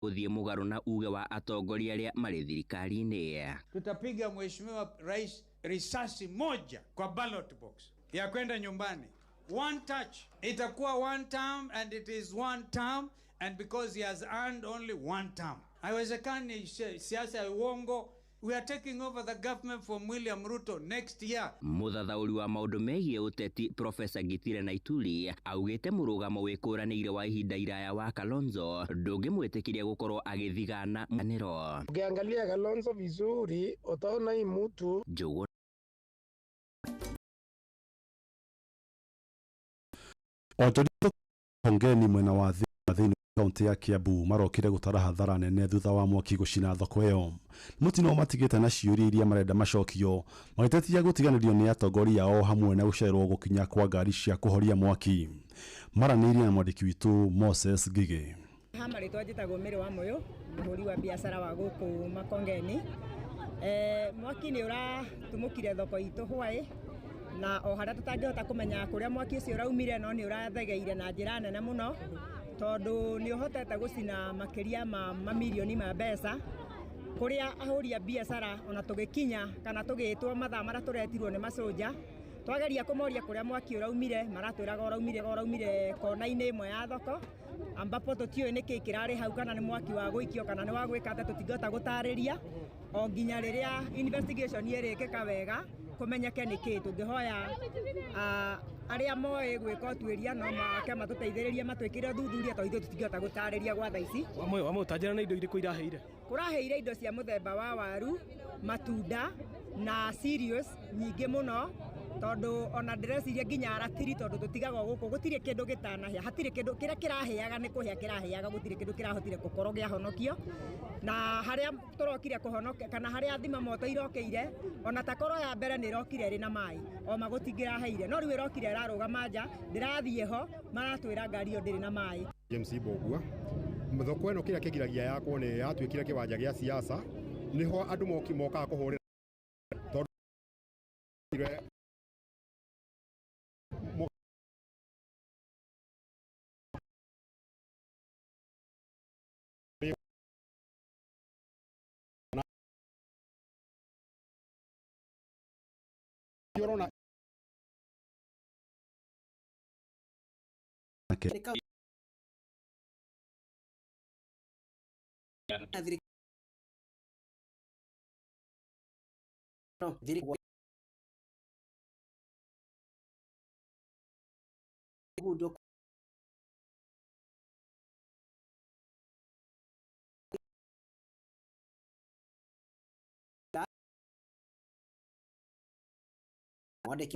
guthie mugaru na uge wa atongoria aria mari thirikari-ini. Tutapiga mheshimiwa rais risasi moja kwa ballot box ya kwenda nyumbani. One touch. Itakuwa one term and it is one term, and because he has earned only one term. Haiwezekani siasa ya uongo. We are taking over the government from William Ruto next year. Muthathauri wa maundu megie uteti Professor Gitire Naituri augite murugamo wikuranire wa ihinda iraya wa Kalonzo ndungimwitikiria gukorwo agithigana manero. Ukiangalia Kalonzo vizuri utaona hii mtu Njugu Onjorito Hongeni mwena wa thini kaunti ya Kiambu marokire gutara hathara nene thutha wa mwaki gucina thoko iyo. Mutino matigite na ciuri iria marenda macokio magitetia gutiganirio ni atongoria ao hamwe na gucerwo gukinya kwa ngari cia kuhoria mwaki. Maranĩirie na mwandĩki witu Moses Gige. Hama ritwa njitagwo Mĩrĩ wa Moyo, mũhũri wa biacara wa gũkũ Makongeni. Mwaki nĩ ũratumũkire thoko itũ hwaĩ na o harĩa tũtangĩhota kũmenya kũrĩa mwaki ũcio ũraumire, no nĩ ũrathegeire na njĩra nene mũno tondũ nĩ ũhotete gũcina makĩria ma mamilioni ma mbeca kũrĩa ahũri a biacara ona tũgĩkinya kana tũgĩtwo mathaa marĩa tũretirwo nĩ masoja twageria kũmoria kũrĩa mwaki ũraumire, maratwĩraga ũraumire kona-inĩ ĩmwe ya thoko ambapo tũtiũĩ nĩkĩ kĩrarĩ hau, kana nĩ mwaki wa gũikio kana nĩ wa gwĩka atĩ tũtingĩhota gũtarĩria o nginya rĩrĩa investigation ĩrĩkĩka wega kũmenyeke nĩkĩ. Tũngĩhoya arĩa moĩ gwĩka ũtuĩria no make matũteithĩrĩrie matwĩkĩre thuthuria tondũ ithuĩ tũtingĩhota gũtarĩria gwa thaa ici. Wamwe ũtanjĩra na indo irĩkũ iraheire? Kũraheire indo cia mũthemba wa waru, matunda na cereals nyingĩ mũno tondũ ona ndĩreciria nginya aratiri tondũ tũtigagwo gũkũ gũtirĩ kĩndũ gĩtanahĩa, hatirĩ kĩndũ kĩrĩa kĩrahĩaga nĩ kũhĩa kĩrahĩaga, gũtirĩ kĩndũ kĩrahotire gũkorwo gĩahonokio. Na harĩa tũrokire kũhonokia kana harĩa thima moto irokĩire ona ta koro ya mbere nĩ irokire ĩrĩ na maĩ o magũtingĩraheire, no rĩu ĩrokire ĩrarũgama nja, ndĩrathiĩ ho maratwĩra ngari ĩyo ndĩrĩ na maĩ. James Bogua thoko ĩno kĩrĩa kĩgiragia yakwo nĩ yatuĩkire kĩwanja gĩa siasa, niho andũ mokaga kũhũrĩra tondũ Yorona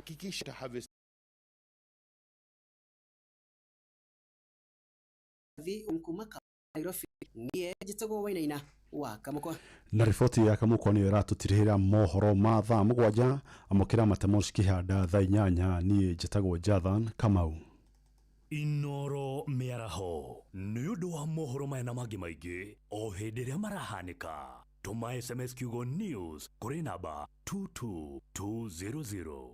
Kikisha harvest umkumaka Nairobi niye jitagwo Wainaina wa Kamukwa. Na riboti ya Kamukwa niyo iratutirihira mohoro ma thaa 7 amukira Matemoshi Kihanda thaa 8 niye jitagwo Jathan Kamau. Inoro miaraho nĩ ũndũ wa mohoro maya na mangĩ maingĩ o hĩndĩ ĩrĩa marahanĩka. Tuma SMS kiugo news kuri namba 22200.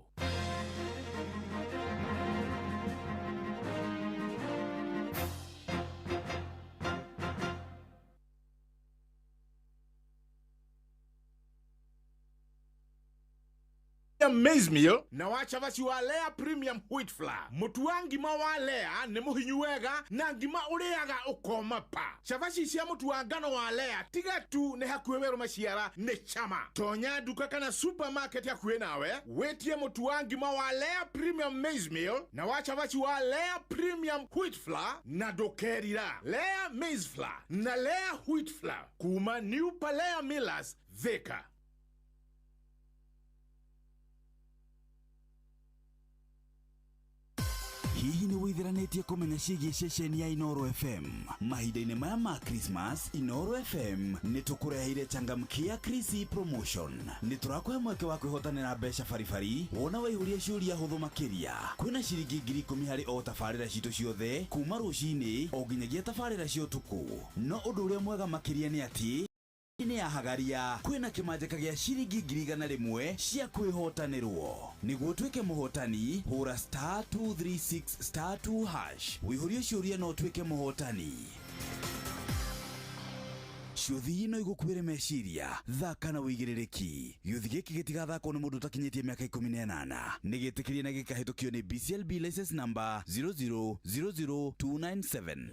Maize meal na wacha basi wa Lea Premium Wheat Flour. Mutu wa ngima wa Lea nĩ mũhinyu wega na ngima ũrĩaga ũkoma pa. Cabaci cia mutu wa ngano wa Lea tiga tu nĩ hakuhĩ werũ maciara nĩ chama. Tonya duka kana supermarket hakuhĩ nawe wetie mutu wa ngima wa Lea Premium Maize Meal na wacha basi wa Lea Premium Wheat Flour na dokerira. Lea Maize Flour na Lea Wheat Flour kuma New Palea Millers Thika. Hihi nĩ wĩtheranĩtie kũmenya ciĩgiĩ ceceni ya Inoro FM? Mahinda-inĩ maya ma Christmas, Inoro FM nĩ tũkũreheire changamkia Chrissy promotion. Nĩ tũrakũhe mweke wa kwĩhotanĩra mbeca baribari wona waihũria ciũria hũthũ makĩria. Kwĩna ciringi 10,000 harĩ o tabarĩra citũ ciothe kuma rũcinĩ o nginyagia tabarĩra cia ũtukũ. No ũndũ ũrĩa mwega makĩria nĩ atĩ nĩ ya hagaria kwĩna kĩmanjĩka gĩa ciringi 100 cia kwĩhotanĩrwo. Nĩguo tuĩke mũhotani hũra *236*2# wĩihũrie ciũria no tuĩke mũhotani. Ciuthi ino igukubire meciria thaka na wigiririki. Gĩuthi gĩkĩ gĩtigathakwo nĩ mũndũ ũtakinyĩtie mĩaka 18. Nĩgĩtĩkĩrie na gĩkahĩtũkio nĩ BCLB license number 0000297.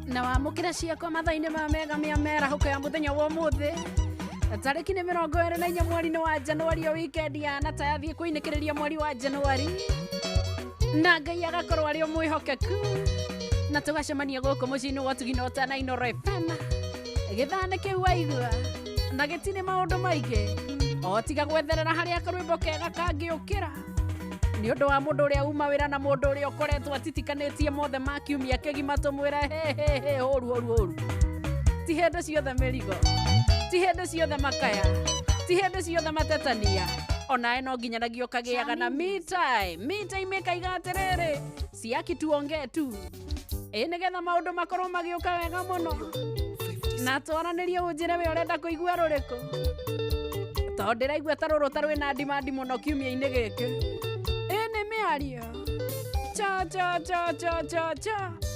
Na wamukira ciakwa mathaini ma mega mera huko ya muthenya wa muthi tariki ni 24 mweri wa Januari o weekend ya na tayathie kuinikiriria mweri wa Januari na Ngai agakorwo ari mwihokeku na tugacemania guku muciini wa Tuginota na Inooro FM githane kiu waigua na gitini maundu maingi o tiga gwetherera haria karwimbo kega kangiukira ni undu wa mundu uria uma wira na mundu uria ukoretwo atitikanetie mothe ma kiumia kigima tumwira he horu ti hende ciothe mirigo ti hende ciothe makaya ti hende ciothe matetania ona eno nginyanagia kagiaga na me time mekaiga atiriri siaki tuongee tu nigetha maundu makorwo magiuka wega muno na twaranirie unjire we urenda kuigua ruriku to ndiraigua taruru tarwi na ndimandi muno kiumia-ini giki ni miario cha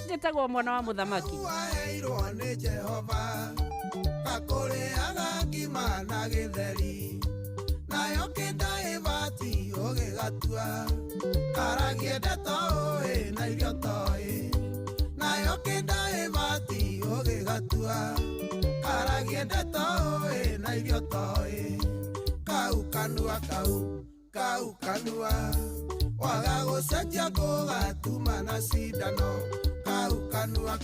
njitagwo mwana wa muthamaki waheirwo ni Jehova kakuriaga ngima na githeri nayo kĩndaĩbati ũgĩgatua karagie ndeto na irio toĩ nayo kĩndaĩbati ũgĩgatua karagie ndeto na irio toĩ kau kanua kau kanua waga gũcenjia gũgatuma na cindano kau kanua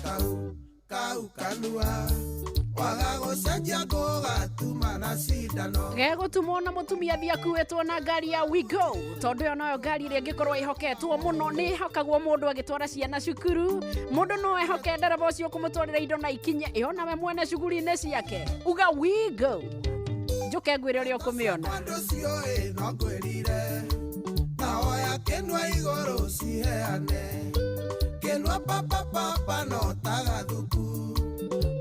kau kanua waga gũcenjia gũgatuma na cindano gegutumwo na mutumia thiakuĩtwo na ngari ya Wigo tondu yo nayo ngari iria ngĩkorwo ihoketwo muno ni ihokagwo mundu agĩtwara ciana cukuru mundu no ehoke ndereba ũcio kũmũtwarĩra indo na ikinye iyo nawe mwene cuguri-inĩ ciake uga Wigo njuke ngwĩre ũrĩa ũkũmĩona andũ ciũĩ no ngwĩrire na oya kĩnua igũrũ ciheane kĩnua papa no tagathuku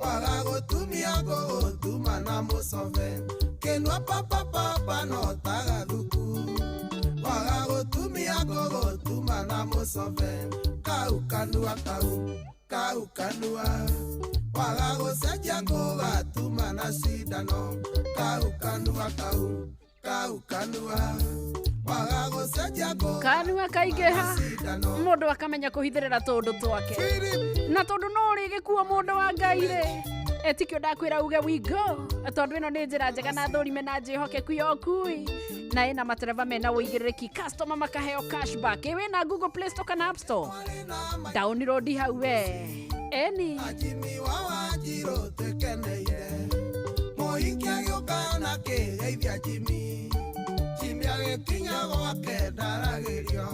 waga gũtumia gũgũtuma na mũcove kĩnua papa no tagathuku waga gũtumia gũgũtuma na mũcove kau kanua kau kanua waga gũcenjia gũgatuma na cindano kau kanua kau kanua waga gũcenjia kanua kaingĩha mũndũ akamenya kũhithĩrĩra tũndũ twake na tondũ no ũrĩgĩkuo mũndũ wa Ngai-rĩ etikio ndakwĩra uge Wigo tondũ ĩno nĩ njĩra njega na thũrime na njĩhokeku ya ũkui na ĩna matereba mena ũigĩrĩrĩki customer makaheo cashback wĩna Google Play Store kana App Store download hau we Jimmy wa Wanjiru tũkeneire mũhiki agĩũka na kĩgeithia Jimmy agĩkinya gwake ndaragĩrio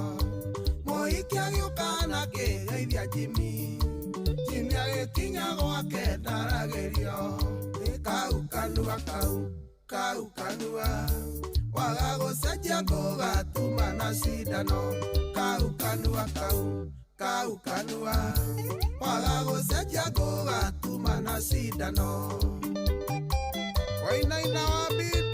mũhiki agĩũka na kĩgeithia Jimmy agĩkinya gwake ndaragĩrio kau kanua waga gũcenjia gũgatuma na cindano kau kanua waga gũcenjia gũgatuma na cindano wainaina wa mbiri